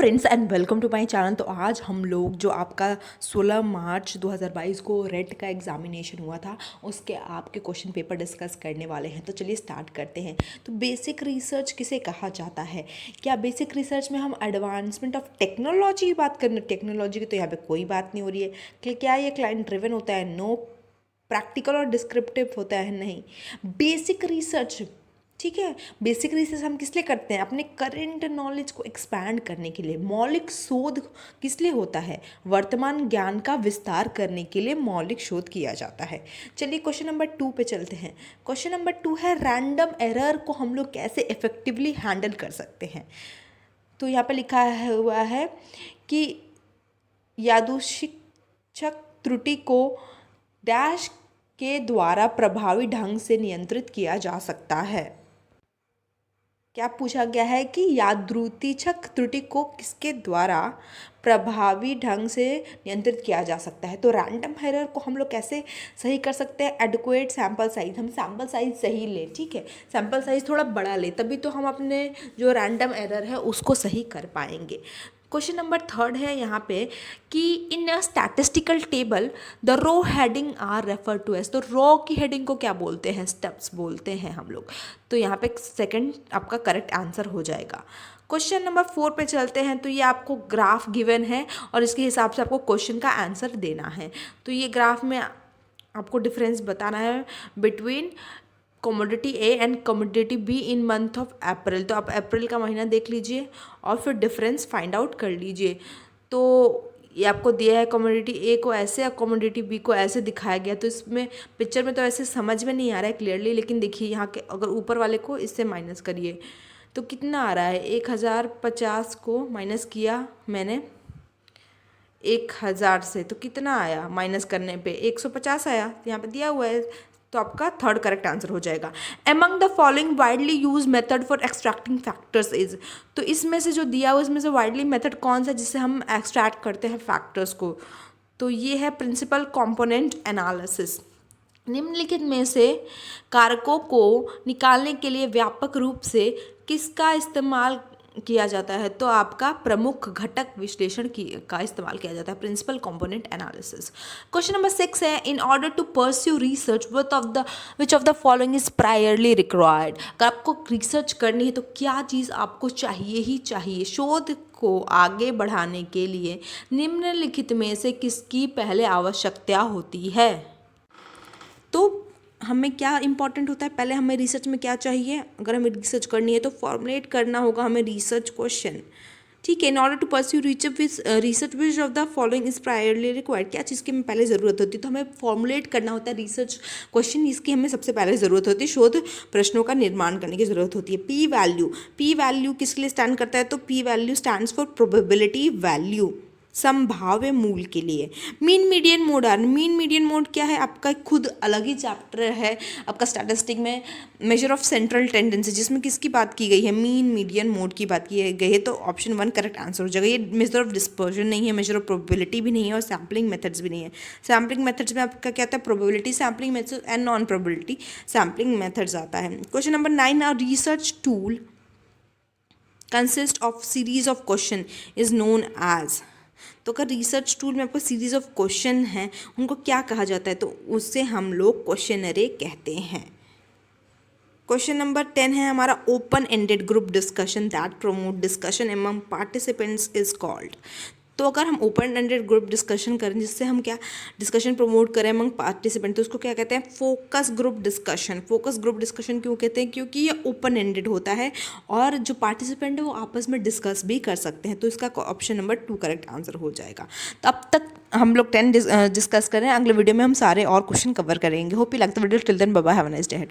Friends and welcome to my channel. तो आज हम लोग जो आपका 16 मार्च 2022 को रेट का एग्जामिनेशन हुआ था उसके आपके क्वेश्चन पेपर डिस्कस करने वाले हैं। तो चलिए स्टार्ट करते हैं। तो बेसिक रिसर्च किसे कहा जाता है? क्या बेसिक रिसर्च में हम एडवांसमेंट ऑफ टेक्नोलॉजी की बात करें? टेक्नोलॉजी की तो यहाँ पे कोई बात नहीं हो रही है कि क्या ये क्लाइंट ड्रिवन होता है? नो। प्रैक्टिकल और डिस्क्रिप्टिव होता है? नहीं। बेसिक रिसर्च, ठीक है। बेसिक रिसर्च हम किस लिए करते हैं? अपने करेंट नॉलेज को एक्सपैंड करने के लिए। मौलिक शोध किस लिए होता है? वर्तमान ज्ञान का विस्तार करने के लिए मौलिक शोध किया जाता है। चलिए क्वेश्चन नंबर 2 पे चलते हैं। क्वेश्चन नंबर 2 है रैंडम एरर को हम लोग कैसे इफेक्टिवली हैंडल कर सकते हैं। तो यहाँ पे लिखा हुआ है कि यादृच्छिक त्रुटि को डैश के द्वारा प्रभावी ढंग से नियंत्रित किया जा सकता है। क्या पूछा गया है कि यादृच्छिक त्रुटि को किसके द्वारा प्रभावी ढंग से नियंत्रित किया जा सकता है। तो रैंडम एरर को हम लोग कैसे सही कर सकते हैं? एडुक्वेट सैम्पल साइज, हम सैम्पल साइज सही लें, ठीक है। सैम्पल साइज थोड़ा बड़ा लें, तभी तो हम अपने जो रैंडम एरर है उसको सही कर पाएंगे। क्वेश्चन नंबर 3 है यहाँ पे कि in a statistical table the row heading are refer to age. तो रो की हेडिंग को क्या बोलते हैं? स्टेप्स बोलते हैं हम लोग। तो यहाँ पे सेकंड आपका करेक्ट आंसर हो जाएगा। क्वेश्चन नंबर 4 पे चलते हैं। तो ये आपको ग्राफ गिवन है और इसके हिसाब से आपको क्वेश्चन का आंसर देना है। तो ये ग्राफ में आपको डिफरेंस बताना है between commodity A and commodity be in month of April. तो आप अप्रैल का महीना देख लीजिए और फिर डिफरेंस फाइंड आउट कर लीजिए। तो ये आपको दिया है कमोडिटी ए को ऐसे और कमोडिटी बी को ऐसे दिखाया गया। तो इसमें पिक्चर में तो ऐसे समझ में नहीं आ रहा है क्लियरली, लेकिन देखिए यहाँ के अगर ऊपर वाले को इससे माइनस करिए तो कितना आ रहा है? 1050 को माइनस किया मैंने 1000 से, तो कितना आया? माइनस करने पे 150 आया। यहाँ पे दिया हुआ है, तो आपका थर्ड करेक्ट आंसर हो जाएगा। Among the following widely use method for extracting factors is. तो इसमें से जो दिया हुआ इसमें से वाइडली मेथड कौन सा जिससे हम एक्सट्रैक्ट करते हैं फैक्टर्स को? तो ये है प्रिंसिपल कंपोनेंट एनालिसिस। निम्नलिखित में से कारकों को निकालने के लिए व्यापक रूप से किसका इस्तेमाल किया जाता है? तो आपका प्रमुख घटक विश्लेषण का इस्तेमाल किया जाता है, principal component analysis. Question number 6 है in order to pursue research which of the following is priorly required. अगर आपको रिसर्च करनी है तो क्या चीज़ आपको चाहिए ही चाहिए? शोध को आगे बढ़ाने के लिए निम्नलिखित में से किसकी पहले आवश्यकता होती है? तो हमें क्या इंपॉर्टेंट होता है? पहले हमें रिसर्च में क्या चाहिए? अगर हमें रिसर्च करनी है तो फॉर्मुलेट करना होगा हमें रिसर्च क्वेश्चन, ठीक है। In order to pursue research which of the following is priorly required. क्या चीज़ की हमें पहले ज़रूरत होती है? तो हमें फॉर्मुलेट करना होता है रिसर्च क्वेश्चन, इसकी हमें सबसे पहले ज़रूरत होती है। शोध प्रश्नों का निर्माण करने की ज़रूरत होती है। पी वैल्यू, पी वैल्यू किसके लिए स्टैंड करता है? तो P value stands for probability value, संभाव्य मूल के लिए। Mean median mode are, mean median mode क्या है? आपका खुद अलग ही चैप्टर है आपका स्टैटिस्टिक में, मेजर ऑफ सेंट्रल टेंडेंसी, जिसमें किसकी बात की गई है? मीन मीडियन मोड की बात की गई है। तो ऑप्शन 1 करेक्ट आंसर हो जाएगा। ये मेजर ऑफ डिस्पर्जन नहीं है, मेजर ऑफ प्रोबेबिलिटी भी नहीं है और सैम्पलिंग मेथड्स भी नहीं है। सैम्पलिंग मेथड्स में आपका क्या आता है? Probability sampling methods and non probability sampling methods आता है। Question number 9 a research tool consist of series of question is known as. तो अगर रिसर्च टूल में आपको सीरीज ऑफ क्वेश्चन हैं उनको क्या कहा जाता है? तो उससे हम लोग क्वेश्चनरी कहते हैं। क्वेश्चन नंबर 10 है हमारा open ended group discussion that promote discussion among participants is called. तो अगर हम ओपन एंडेड ग्रुप डिस्कशन करें जिससे हम क्या डिस्कशन प्रमोट करें अमंग पार्टिसिपेंट, तो उसको क्या कहते हैं? Focus group discussion. Focus group discussion क्यों कहते हैं? क्योंकि ये ओपन एंडेड होता है और जो पार्टिसिपेंट है वो आपस में डिस्कस भी कर सकते हैं। तो इसका ऑप्शन नंबर 2 करेक्ट आंसर हो जाएगा। तो अब तक हम लोग 10 डिस्कस करें, अगले वीडियो में हम सारे और क्वेश्चन कवर करेंगे। Hope you like the video. Till then bye bye, have a nice day.